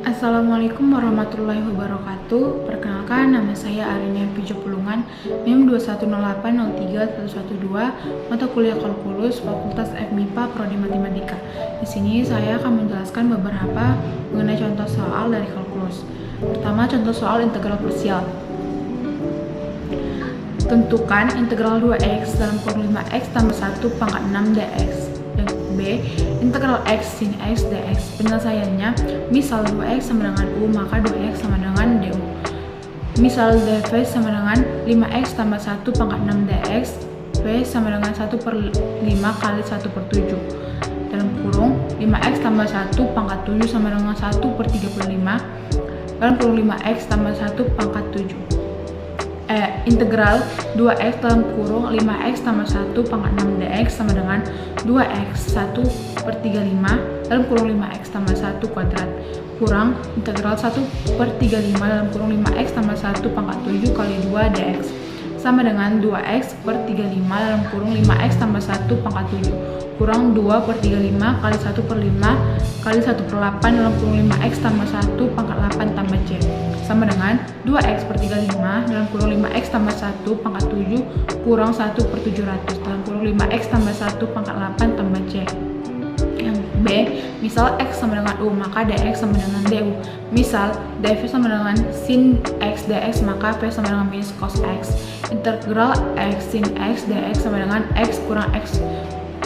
Assalamualaikum warahmatullahi wabarakatuh. Perkenalkan, nama saya Arinia Pijopulungan, NIM 218031112, mata kuliah kalkulus, Fakultas FMIPA, Prodi Matematika. Di sini saya akan menjelaskan beberapa mengenai contoh soal dari kalkulus. Pertama, contoh soal integral parsial. Tentukan integral 2x dalam kurung 5x tambah 1 pangkat 6 dx. B. Integral x sin x dx. Penyelesaiannya, misal 2x sama dengan u, maka 2x sama dengan du. Misal dv sama dengan 5x tambah 1 pangkat 6 dx, v sama dengan 1 per 5 kali 1 per 7. Dalam kurung, 5x tambah 1 pangkat 7 sama dengan 1 per 35, dalam kurung 5x tambah 1 pangkat 7. Integral 2x dalam kurung 5x tambah 1 pangkat 6 dx sama dengan 2x 1 per 35 dalam kurung 5x tambah 1 kuadrat kurang integral 1 per 35 dalam kurung 5x tambah 1 pangkat 7 kali 2 dx sama dengan 2x per 35 dalam kurung 5x tambah 1 pangkat 7 kurang 2 per 35 kali 1 per 5 kali 1 per 8 dalam kurung 5x tambah 1 pangkat 8 tambah c sama dengan 2x per 35 dalam kurung 5x tambah 1 pangkat 7 kurang 1 per 700 dalam kurung 5x tambah 1 pangkat 8 tambah c. Yang B, misal x sama dengan u, maka dx sama dengan du. Misal dv sama dengan sin x dx, maka v sama dengan minus cos x. Integral x sin x dx sama dengan x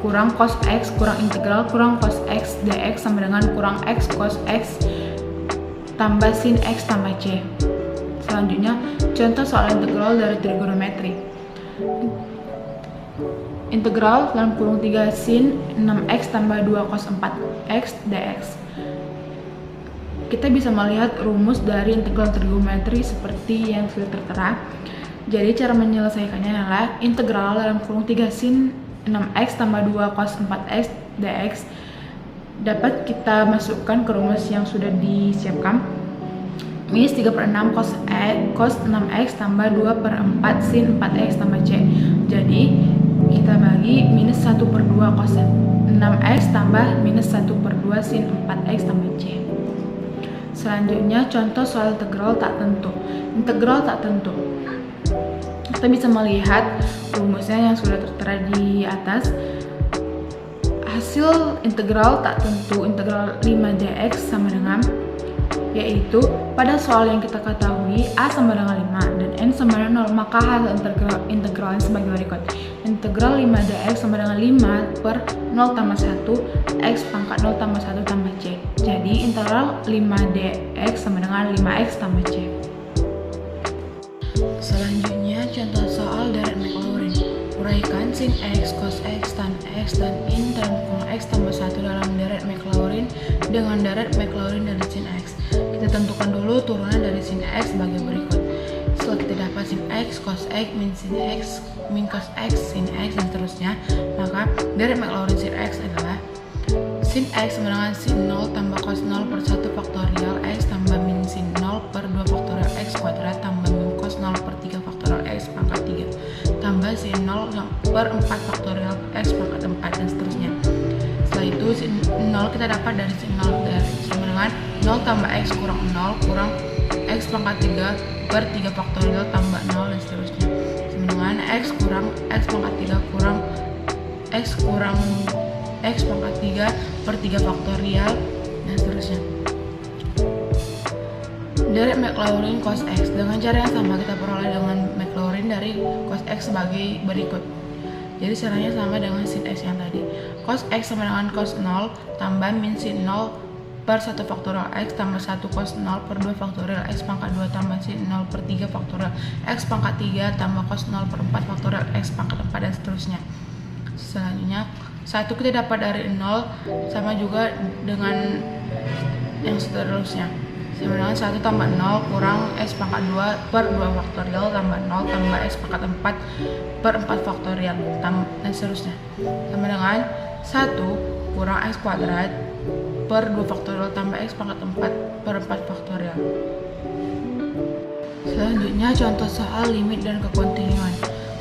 kurang cos x kurang integral kurang cos x dx sama dengan kurang x cos x tambah sin x tambah c. Selanjutnya, contoh soal integral dari trigonometri. Integral dalam kurung 3 sin 6x tambah 2 cos 4x dx. Kita bisa melihat rumus dari integral trigonometri seperti yang sudah tertera. Jadi cara menyelesaikannya adalah integral dalam kurung 3 sin 6x tambah 2 cos 4x dx dapat kita masukkan ke rumus yang sudah disiapkan. Minus 3 per 6 cos 6x tambah 2 per 4 sin 4x tambah c. Jadi kita bagi minus 1 per 2 cos 6x tambah minus 1 per 2 sin 4x tambah c. Selanjutnya contoh soal integral tak tentu. Integral tak tentu, kita bisa melihat rumusnya yang sudah tertera di atas. Hasil integral tak tentu integral 5 dx sama dengan, yaitu pada soal yang kita ketahui a sama dengan 5 dan n sama dengan 0, maka hasil integralnya sebagai berikut. Integral 5 dx sama dengan 5 per 0 tambah 1 x pangkat 0 tambah 1 tambah c. Jadi integral 5 dx sama dengan 5x tambah c. Selanjutnya contoh soal deret Maclaurin. Uraikan sin x, cos x, tan x, dan in dalam kurung x tambah 1 dalam deret Maclaurin dengan deret Maclaurin dari sin x. Kita tentukan dulu turunan dari sin x sebagai berikut. Setelah kita dapat sin x, cos x, min sin x, min cos x, sin x, dan seterusnya, maka deret Maclaurin sin x adalah sin x sama dengan sin 0 tambah cos 0 per 1 faktorial x tambah min sin 0 per 2 faktorial x kuadrat tambah min cos 0 per 3 faktorial x pangkat 3 tambah sin 0 per 4 faktorial x pangkat 4 dan seterusnya. Setelah itu sin 0 kita dapat dari sin 0 sama dengan 0 tambah x kurang 0 kurang x pangkat 3 per 3 faktorial tambah 0 dan seterusnya. Sama dengan x kurang x pangkat 3 kurang x kurang x pangkat 3 per 3 faktorial dan seterusnya. Deret Maclaurin cos x, dengan cara yang sama kita peroleh dengan Maclaurin dari cos x sebagai berikut. Jadi caranya sama dengan sin x yang tadi. Cos x sama dengan cos 0 tambah min sin 0 per 1 faktorial x tambah 1 cos 0 per 2 faktorial x pangkat 2 tambah sin 0 per 3 faktorial x pangkat 3 tambah cos 0 per 4 faktorial x pangkat 4 dan seterusnya. Selanjutnya, 1 kita dapat dari 0 sama juga dengan yang seterusnya. Sama dengan 1 tambah 0 kurang x pangkat 2 per 2 faktorial tambah 0 tambah x pangkat 4 per 4 faktorial dan seterusnya. Sama dengan 1 kurang x kuadrat per 2 faktorial tambah x pangkat 4 per 4 faktorial. Selanjutnya contoh soal limit dan kekontinuan.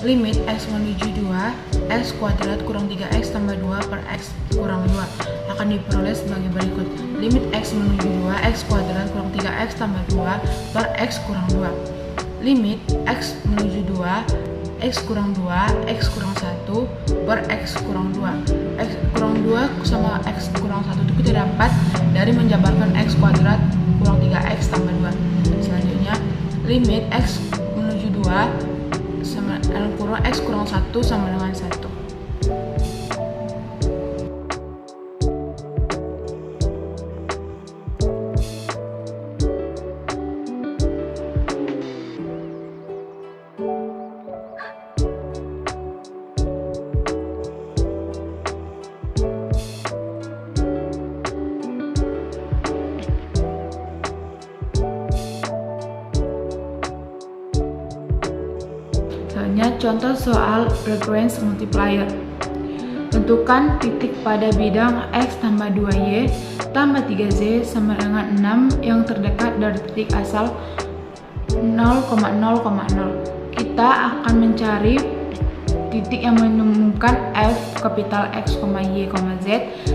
limit x menuju 2, x kuadrat kurang 3x tambah 2 per x kurang 2 akan diperoleh sebagai berikut. Limit x menuju 2, x kuadrat kurang 3x tambah 2 per x kurang 2. Limit x menuju 2, x kurang 2, x kurang 1 per x kurang 2. X kurang 2 sama x kurang 1 itu kita dapat dari menjabarkan x kuadrat kurang 3x tambah 2. Selanjutnya, limit x menuju 2 sama dalam kurung x kurang 1 sama dengan 1. Selanjutnya, contoh soal Lagrange multiplier. Tentukan titik pada bidang x tambah 2y tambah 3z sama dengan 6 yang terdekat dari titik asal 0,0,0. Kita akan mencari titik yang menemukan f kapital X, Y, Z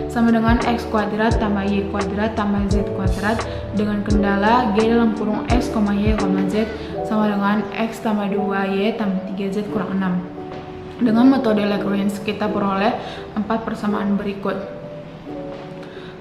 sama dengan x kuadrat tambah y kuadrat tambah z kuadrat dengan kendala g dalam kurung x, Y, Z sama dengan x tambah 2y tambah 3z kurang 6. Dengan metode Lagrange kita peroleh 4 persamaan berikut.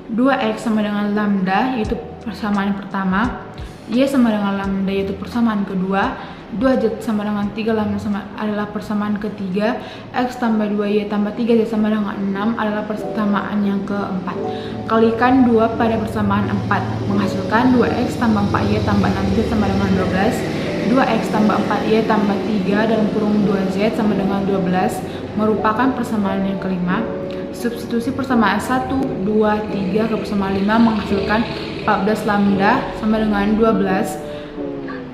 2x sama dengan lambda yaitu persamaan pertama, y sama dengan lambda yaitu persamaan kedua, 2z sama dengan 3 lambda adalah persamaan ketiga, x tambah 2y tambah 3z sama dengan 6 adalah persamaan yang keempat. Kalikan 2 pada persamaan 4 menghasilkan 2x tambah 4y tambah 6z sama dengan 12. 2x tambah 4y tambah 3 dalam kurung 2z sama dengan 12 merupakan persamaan yang kelima. Substitusi persamaan 1, 2, 3 ke persamaan 5 menghasilkan 14 lambda sama dengan 12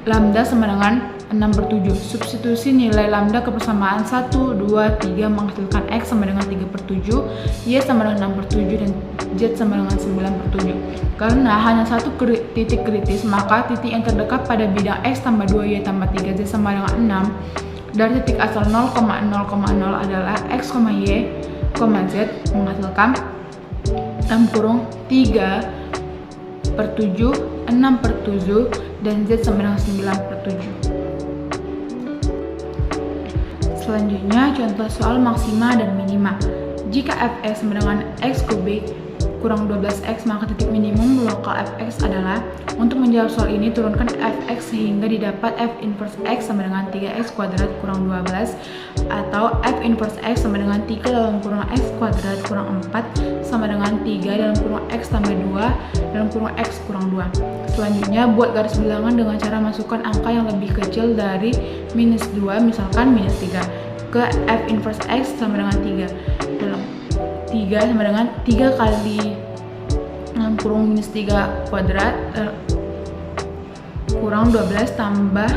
lambda sama dengan 6/7. Substitusi nilai lambda ke persamaan 1, 2, 3 menghasilkan x sama dengan 3/7, y sama dengan 6/7 dan z sama dengan 9/7. Karena hanya satu titik kritis, maka titik yang terdekat pada bidang x tambah 2y tambah 3z sama dengan 6 dari titik asal 0,0,0 adalah x, y, z menghasilkan dalam kurung 3/7, 6/7 dan z sama dengan 9/7. Selanjutnya, contoh soal maksima dan minima. Jika fx sama dengan x kubik kurang 12x, maka titik minimum lokal fx adalah. Untuk menjawab soal ini, turunkan fx sehingga didapat f inverse x sama dengan 3x kuadrat kurang 12 atau f inverse x sama dengan 3 dalam kurung x kuadrat kurang 4 sama dengan 3 dalam kurung x tambah 2 dalam kurung x kurang 2. Selanjutnya, buat garis bilangan dengan cara masukkan angka yang lebih kecil dari minus 2, misalkan minus 3, ke f inverse x sama dengan 3. Dalam 3 sama dengan 3 kali dalam kurung minus 3 kuadrat kurang 12 tambah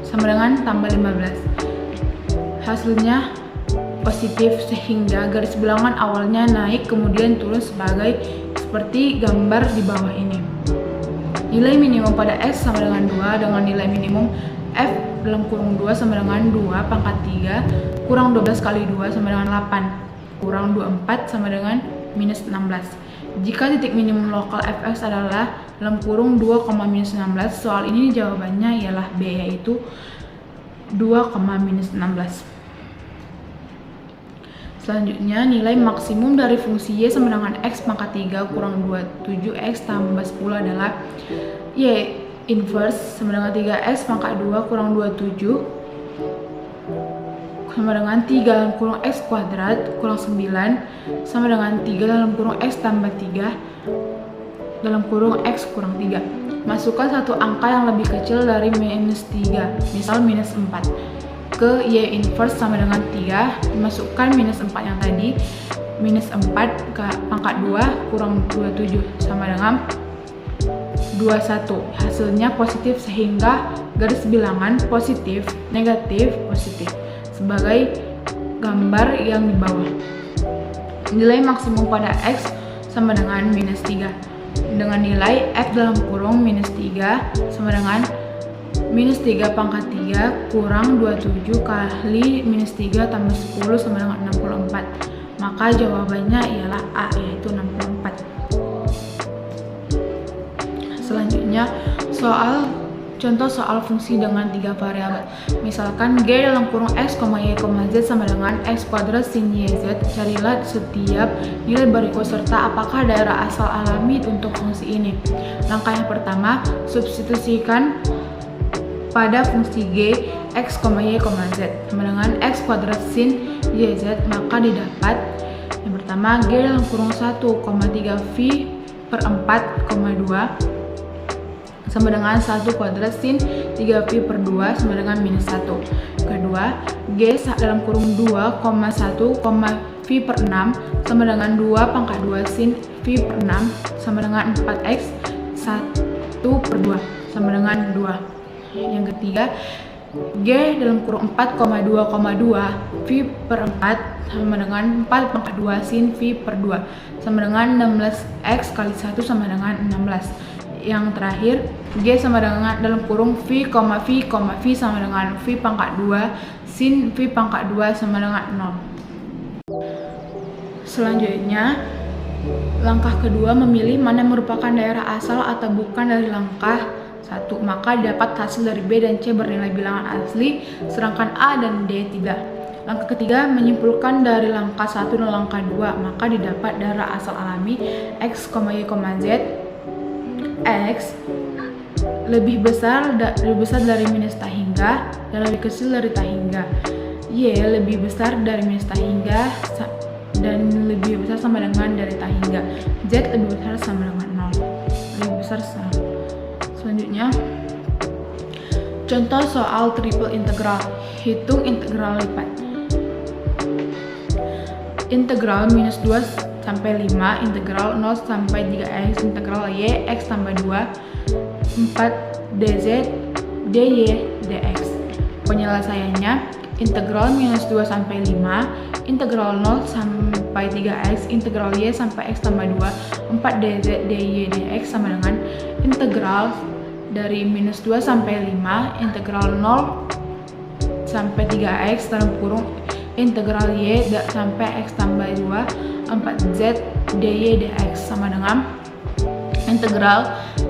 sama dengan tambah 15. Hasilnya positif sehingga garis bilangan awalnya naik kemudian turun seperti gambar di bawah ini. Nilai minimum pada x sama dengan 2 dengan nilai minimum f dalam kurung 2 sama dengan 2 pangkat 3 kurang 12 kali 2 sama dengan 8 kurang 24 sama dengan minus 16. Jika titik minimum lokal fx adalah dalam kurung 2, minus 16, soal ini jawabannya ialah B, yaitu 2, minus 16. Selanjutnya, nilai maksimum dari fungsi y sama dengan x pangkat 3 kurang 27x tambah 10 adalah y inverse sama dengan 3x pangkat 2 kurang 27 sama dengan 3 dalam kurung x kuadrat kurang 9 sama dengan 3 dalam kurung x tambah 3 dalam kurung x kurang 3. Masukkan satu angka yang lebih kecil dari minus 3, misal minus 4, ke y inverse sama dengan 3, masukkan minus 4 yang tadi, minus 4 ke pangkat 2 kurang 27 sama dengan 21. Hasilnya positif sehingga garis bilangan positif, negatif, positif sebagai gambar yang di bawah. Nilai maksimum pada x sama dengan minus 3 dengan nilai f dalam kurung minus 3 sama dengan minus 3 pangkat 3 kurang 27 kali minus 3 tambah 10 sama dengan 64. Maka jawabannya ialah A, yaitu 64. Selanjutnya contoh soal fungsi dengan 3 variabel. Misalkan G dalam kurung X, Y, Z sama dengan X kuadrat sin YZ. Carilah setiap nilai berikut serta apakah daerah asal alami untuk fungsi ini. Langkah yang pertama, substitusikan pada fungsi G X, Y, Z sama dengan X kuadrat sin YZ. Maka didapat yang pertama G dalam kurung 1,3 V per 4, 2 sama dengan 1 kuadrat sin 3V per 2 sama dengan minus 1. Kedua, G dalam kurung 2,1, V per 6 sama dengan 2 pangkat 2 sin V per 6 sama dengan 4X 1 per 2 sama dengan 2. Yang ketiga, G dalam kurung 4,2, V per 4 sama dengan 4 pangkat 2 sin V per 2 sama dengan 16X kali 1 sama dengan 16. Yang terakhir, G sama dengan dalam kurung V, V sama dengan V pangkat 2 sin V pangkat 2 sama dengan 0. Selanjutnya, langkah kedua memilih mana yang merupakan daerah asal atau bukan dari langkah 1. Maka dapat hasil dari B dan C bernilai bilangan asli, sedangkan A dan D tidak. Langkah ketiga, menyimpulkan dari langkah 1 dan langkah 2. Maka didapat daerah asal alami X, Y, Z. X lebih besar dari minus tak hingga dan lebih kecil dari tak hingga. Y lebih besar dari minus tak hingga dan lebih besar sama dengan dari tak hingga. Z lebih besar sama dengan 0. Lebih besar sama. Selanjutnya, contoh soal triple integral. Hitung integral lipat. Integral minus 2 sampai 5, integral 0 sampai 3x, integral y, x tambah 2, 4 dz, dy, dx. Penyelesaiannya, integral minus 2 sampai 5, integral 0 sampai 3x, integral y sampai x tambah 2, 4 dz, dy, dx sama dengan integral dari minus 2 sampai 5, integral 0 sampai 3x dalam kurung integral y sampai x tambah 2, 4z dy dx sama dengan integral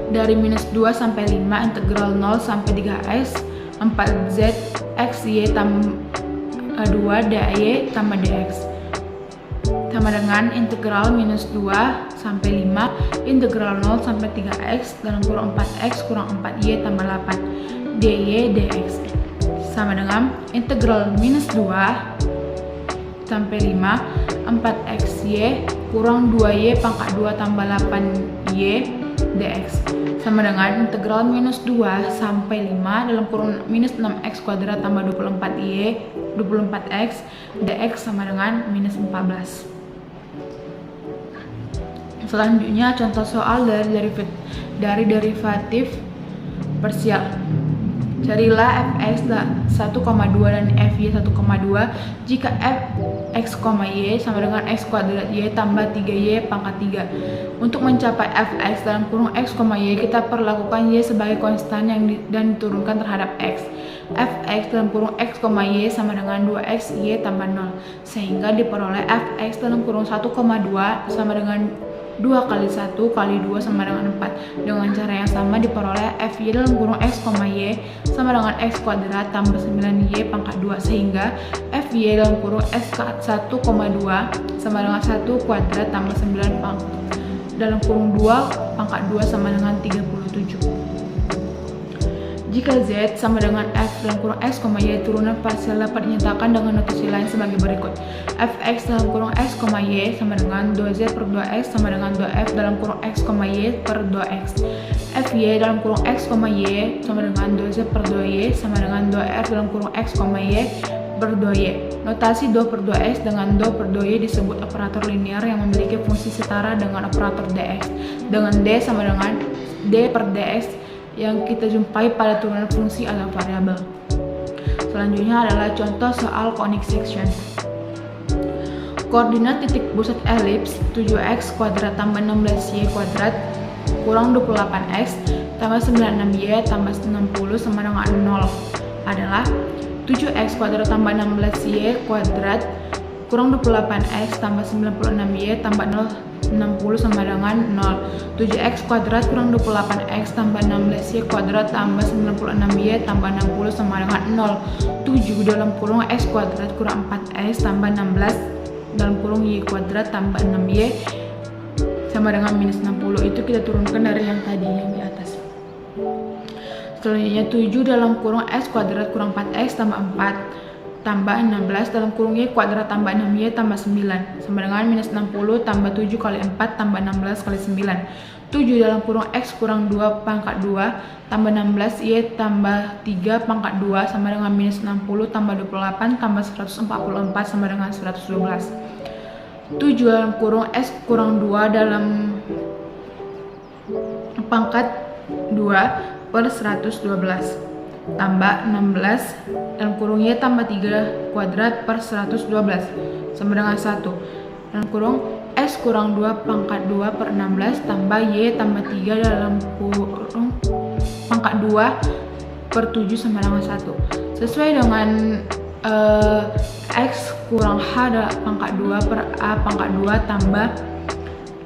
dari minus 2 sampai 5, integral 0 sampai 3x, 4z x y tambah 2 dy tambah dx sama dengan integral minus 2 sampai 5, integral 0 sampai 3x dalam kurung 4x kurang 4y tambah 8 dy dx sama dengan integral minus 2 sampai 5, 4xy kurang 2y pangkat 2 tambah 8y dx sama dengan integral minus 2 sampai 5 dalam kurung minus 6x kuadrat tambah 24x dx sama dengan minus 14. Selanjutnya, contoh soal dari derivatif parsial. Carilah fx 1,2 dan fy 1,2 jika fx, y sama dengan x kuadrat y tambah 3y pangkat 3. Untuk mencapai fx dalam kurung x, y, kita perlakukan y sebagai konstan dan diturunkan terhadap x. Fx dalam kurung x, y sama dengan 2x y tambah 0, sehingga diperoleh fx dalam kurung 1,2 sama dengan 2 kali 1 kali 2 sama dengan 4. Dengan cara yang sama diperoleh fy dalam kurung x, y sama dengan x kuadrat tambah 9y pangkat 2, sehingga fy dalam kurung x 1,2 sama dengan 1 kuadrat tambah 9 pangkat dalam kurung 2 pangkat 2 sama dengan 37. Jika z sama dengan f dalam kurung x, y turunan parsial dapat dinyatakan dengan notasi lain sebagai berikut. Fx dalam kurung x, y sama dengan 2z per 2x sama dengan 2f dalam kurung x, y per 2x. Fy dalam kurung x, y sama dengan 2z per 2y sama dengan 2f dalam kurung x, y per 2y. Notasi 2 per 2x dengan 2 per 2y disebut operator linear yang memiliki fungsi setara dengan operator dx, dengan d sama dengan d per dx yang kita jumpai pada turunan fungsi atau variabel. Selanjutnya adalah contoh soal conic section. Koordinat titik pusat elips 7x kuadrat tambah 16y kuadrat kurang 28x tambah 96y tambah 60 sama dengan 0 adalah 7x kuadrat tambah 16y kuadrat kurang 28x tambah 96y tambah 60 sama dengan 0. 7x kuadrat kurang 28x tambah 16y kuadrat tambah 96y tambah 60 sama dengan 0. 7 dalam kurung x kuadrat kurang 4x tambah 16 dalam kurung y kuadrat tambah 6y sama dengan minus 60. Itu kita turunkan dari yang tadi yang di atas. Selanjutnya 7 dalam kurung x kuadrat kurang 4x tambah 4 tambah 16 dalam kurung y kuadrat tambah 6y tambah 9 sama dengan minus 60 tambah 7 kali 4 tambah 16 kali 9. 7 dalam kurung x kurang 2 pangkat 2 tambah 16 y tambah 3 pangkat 2 sama dengan minus 60 tambah 28 tambah 144 sama dengan 112. 7 dalam kurung x kurang 2 dalam pangkat 2 per 112 tambah 16 dalam kurung y tambah 3 kuadrat per 112 sama dengan 1 dalam kurung x kurang 2 pangkat 2 per 16 tambah y tambah 3 dalam kurung pangkat 2 per 7 sama dengan 1 sesuai dengan x kurang h pangkat 2 per a pangkat 2 tambah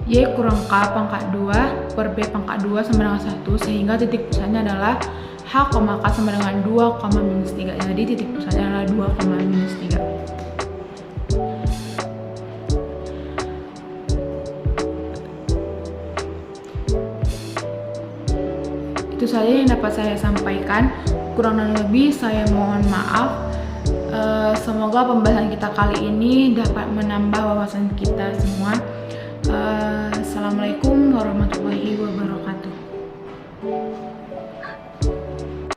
y kurang k pangkat 2 per b pangkat 2 sama dengan 1 sehingga titik pusatnya adalah h, k sama dengan 2, minus 3. Jadi titik pusatnya adalah 2, minus 3. Itu saja yang dapat saya sampaikan. Kurang dan lebih saya mohon maaf. Semoga pembahasan kita kali ini dapat menambah wawasan kita semua. Assalamualaikum warahmatullahi wabarakatuh.